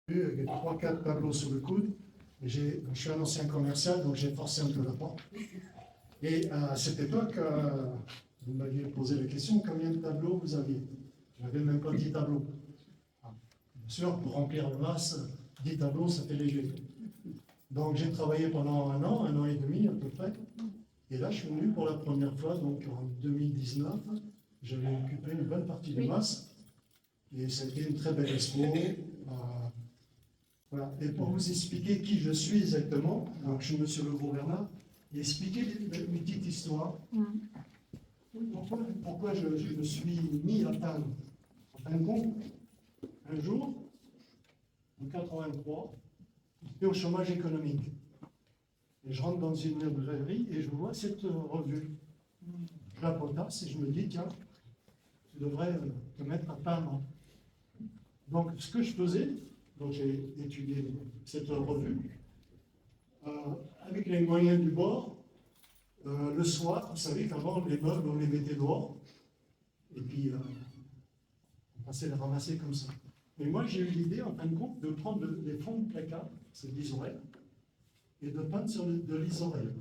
J'ai 3-4 tableaux sous le coude. Je suis un ancien commercial, donc j'ai forcé un peu la porte. Et à cette époque, vous m'aviez posé la question, combien de tableaux vous aviez? Je n'avais même pas 10 tableaux. Bien sûr, pour remplir le mas, 10 tableaux, ça fait léger. Donc j'ai travaillé pendant un an et demi à peu près. Et là, je suis venu pour la première fois, donc en 2019. J'avais occupé une bonne partie du mas. Et ça a été une très belle expo. Voilà. Et pour vous expliquer qui je suis exactement, donc je suis Monsieur Le Gros Bernard, et expliquer une petite histoire. Pourquoi je me suis mis à peindre. En fin de compte, un jour, en 83, j'étais au chômage économique. Et je rentre dans une librairie et je vois cette revue. Je la potasse et je me dis, tiens, tu devrais te mettre à peindre. Donc, ce que je faisais, donc j'ai étudié cette revue, avec les moyens du bord, le soir, vous savez qu'avant, les meubles, on les mettait dehors, et puis on passait les ramasser comme ça. Et moi, j'ai eu l'idée, en fin de compte, de prendre les fonds de placard, c'est de l'isorel, et de peindre sur de l'isorel.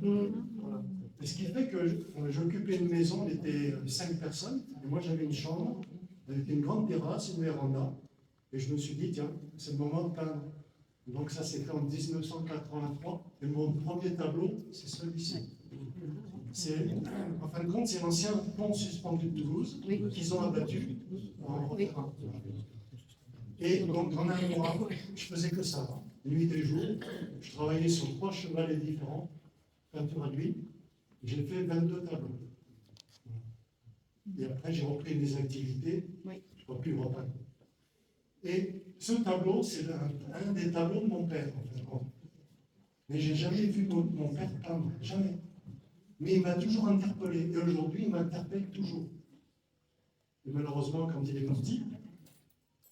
Voilà. Et ce qui fait que j'occupais une maison, on était 5 personnes, et moi j'avais une chambre, avec une grande terrasse, une véranda, et je me suis dit, tiens, c'est le moment de peindre. Donc ça, c'était en 1983, et mon premier tableau, c'est celui-ci. En fin de compte, c'est l'ancien pont suspendu de Toulouse, qu'ils ont abattu en referrant. Et donc, en un mois, je faisais que ça, nuit et jour. Je travaillais sur 3 chevalets différents, peinture à l'huile. J'ai fait 22 tableaux. Et après, j'ai repris mes activités. Je n'ai pas pu repeindre. Et ce tableau, c'est un des tableaux de mon père, en fin de compte. Mais je n'ai jamais vu mon père peindre, jamais. Mais il m'a toujours interpellé. Et aujourd'hui, il m'interpelle toujours. Et malheureusement, quand il est parti,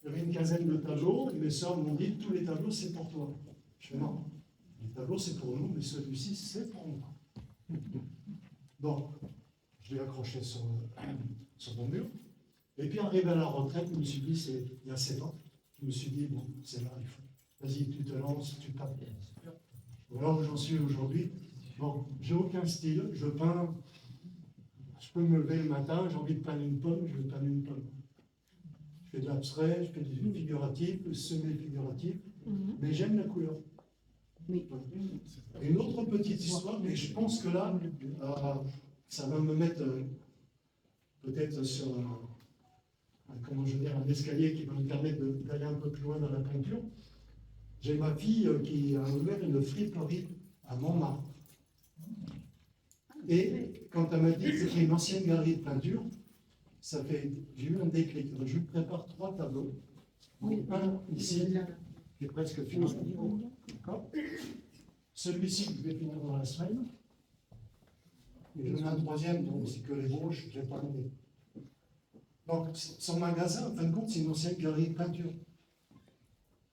il y avait une quinzaine de tableaux, et mes sœurs m'ont dit, tous les tableaux, c'est pour toi. Je fais non, les tableaux, c'est pour nous, mais celui-ci, c'est pour moi. Donc, je l'ai accroché sur mon mur. Et puis, arrivé à la retraite, je me suis dit, c'est il y a 7 ans, je me suis dit, bon, c'est là, il faut. Vas-y, tu te lances, tu tapes. Voilà où j'en suis aujourd'hui. Bon, j'ai aucun style, je peins. Je peux me lever le matin, j'ai envie de peindre une pomme, je vais peindre une pomme. Je fais de l'abstrait, je fais du figuratif, semi-figuratif, mais j'aime la couleur. Oui. Une autre petite histoire, mais je pense que là, ça va me mettre peut-être sur un escalier qui va me permettre d'aller un peu plus loin dans la peinture. J'ai ma fille qui a ouvert une friperie à Montmartre. Et quand elle m'a dit que c'était une ancienne galerie de peinture, j'ai eu un déclic. Donc, je lui prépare 3 tableaux. Un ici, qui est presque fini. Celui-ci, je vais finir dans la semaine. Et j'en ai un troisième, donc c'est que les broches, je n'ai pas donné. Donc, son magasin, en fin de compte, c'est une ancienne galerie de peinture.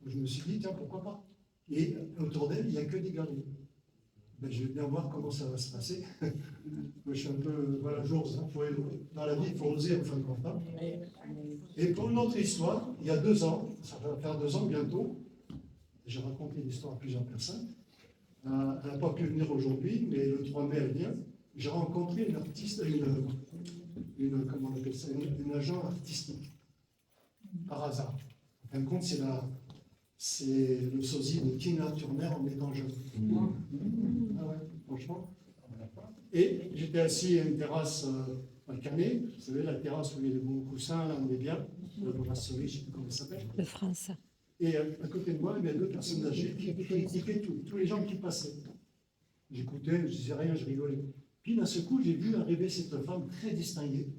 Je me suis dit, tiens, pourquoi pas? Et autour d'elle, il n'y a que des galeries. Ben, je vais bien voir comment ça va se passer. Je suis un peu, voilà, j'ose. Hein. Dans la vie, il faut oser, en fin de compte. Hein. Et pour une autre histoire, il y a 2 ans, ça va faire 2 ans bientôt, j'ai raconté l'histoire à plusieurs personnes. Elle n'a pas pu venir aujourd'hui, mais le 3 mai, elle vient. J'ai rencontré une artiste, comment on appelle ça, une agent artistique, par hasard. En fin de compte, c'est le sosie de Tina Turner en étant jeune. Ah ouais, franchement. Et j'étais assis à une terrasse à Canet, vous savez, la terrasse où il y a les bons coussins, là, on est bien, la brasserie, je ne sais plus comment ça s'appelle. De France. Et à côté de moi, il y avait 2 personnes âgées qui critiquaient tous les gens qui passaient. J'écoutais, je disais rien, je rigolais. Puis d'un seul coup, j'ai vu arriver cette femme très distinguée.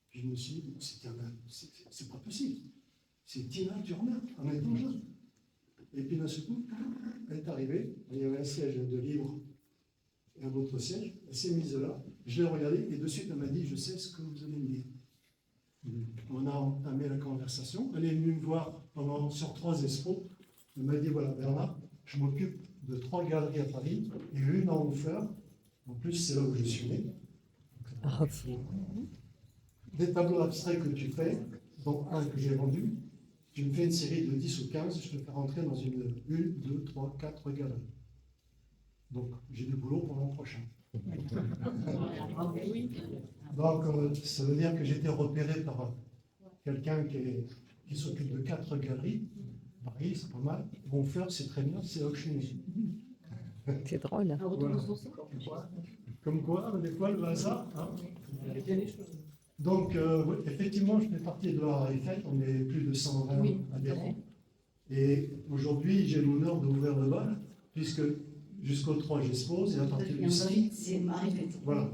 Puis je me suis dit, c'est pas possible. C'est Tina Turner, en étant jeune. Et puis d'un seul coup, elle est arrivée, il y avait un siège de livre et un autre siège, elle s'est mise là, je l'ai regardée et de suite elle m'a dit, je sais ce que vous allez me dire. On a entamé la conversation, elle est venue me voir sur 3 expos, elle m'a dit, voilà Bernard, je m'occupe de 3 galeries à Paris et une en Hofer, en plus c'est là où je suis né. Des tableaux abstraits que tu fais, dont un que j'ai vendu, Tu me fais une série de 10 ou 15, je te fais rentrer dans une 2, 3, 4 galeries. Donc, j'ai du boulot pour l'an prochain. Donc, ça veut dire que j'ai été repéré par quelqu'un qui s'occupe de 4 galeries. Paris, c'est pas mal. Bonfleur, c'est très bien, c'est auctionné. C'est drôle. Voilà. Comme quoi, des fois, le hasard. Hein. Donc, oui, effectivement, je fais partie de la Eiffel, on est plus de 120 adhérents. Et aujourd'hui, j'ai l'honneur d'ouvrir le bal, puisque jusqu'au 3, j'expose, et à partir du 5, c'est Marie-Fête. voilà.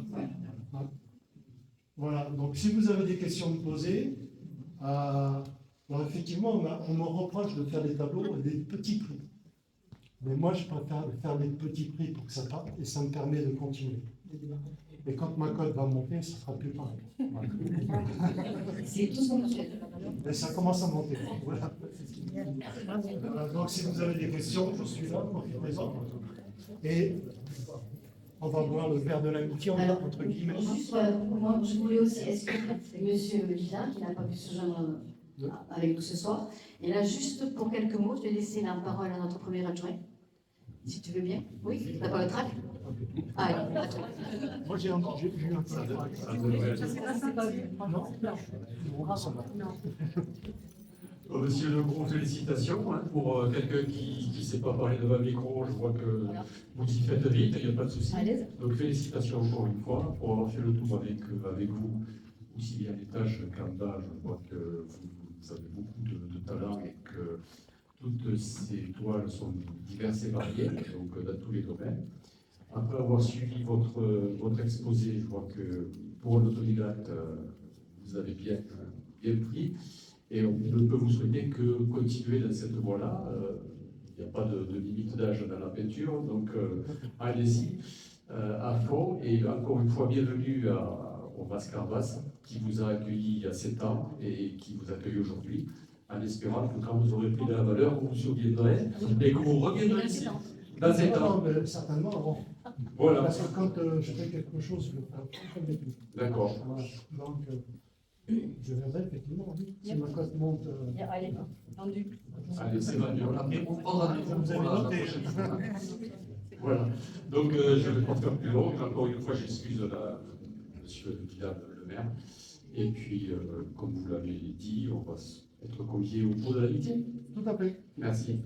Voilà, donc si vous avez des questions à me poser, alors effectivement, on me reproche de faire des tableaux et des petits prix. Mais moi, je préfère faire des petits prix pour que ça parte, et ça me permet de continuer. Et quand ma cote va monter, ça sera plus pareil. Voilà. C'est tout ce qu'on fait. Et ça commence à monter. Voilà. Donc si vous avez des questions, je suis là, profitez-en. Et on va boire le verre de l'amitié, entre guillemets. Juste, moi, je voulais aussi, est-ce que M. Guillard, qui n'a pas pu se joindre avec nous ce soir, et là, juste pour quelques mots, je vais laisser la parole à notre premier adjoint, si tu veux bien. Oui, t'as pas le trac? Ah, Moi, j'ai eu un trac. Non, ça va. Monsieur Legros, félicitations hein, pour quelqu'un qui ne sait pas parler devant un micro. Je vois que vous y faites vite, il n'y a pas de souci. Donc félicitations encore une fois pour avoir fait le tour avec vous, aussi bien les tâches qu'en bas. Je vois que vous avez beaucoup de talent et que toutes ces toiles sont diverses et variées, donc dans tous les domaines. Après avoir suivi votre exposé, je vois que pour l'autodidacte, vous avez bien pris. Et on ne peut vous souhaiter que continuer dans cette voie-là. Il n'y a pas de limite d'âge dans la peinture, donc allez-y à fond. Et encore une fois, bienvenue au Mascarvas, qui vous a accueilli il y a 7 ans et qui vous accueille aujourd'hui, en espérant que quand vous aurez pris de la valeur, vous vous souviendrez et que vous reviendrez ici. Dans 7 ans. Certainement avant. Voilà. Parce que quand je fais quelque chose, je le fais comme d'habitude. D'accord. Voilà. Donc, je viendrai effectivement, si ma cote monte. allez, tendu. Allez, c'est vendu. Vous avez noté. Voilà. Donc, je ne vais pas faire plus long. Encore une fois, j'excuse monsieur Vidal, le maire. Et puis, comme vous l'avez dit, on va être conviés au pot de l'amitié. Tout à fait. Merci.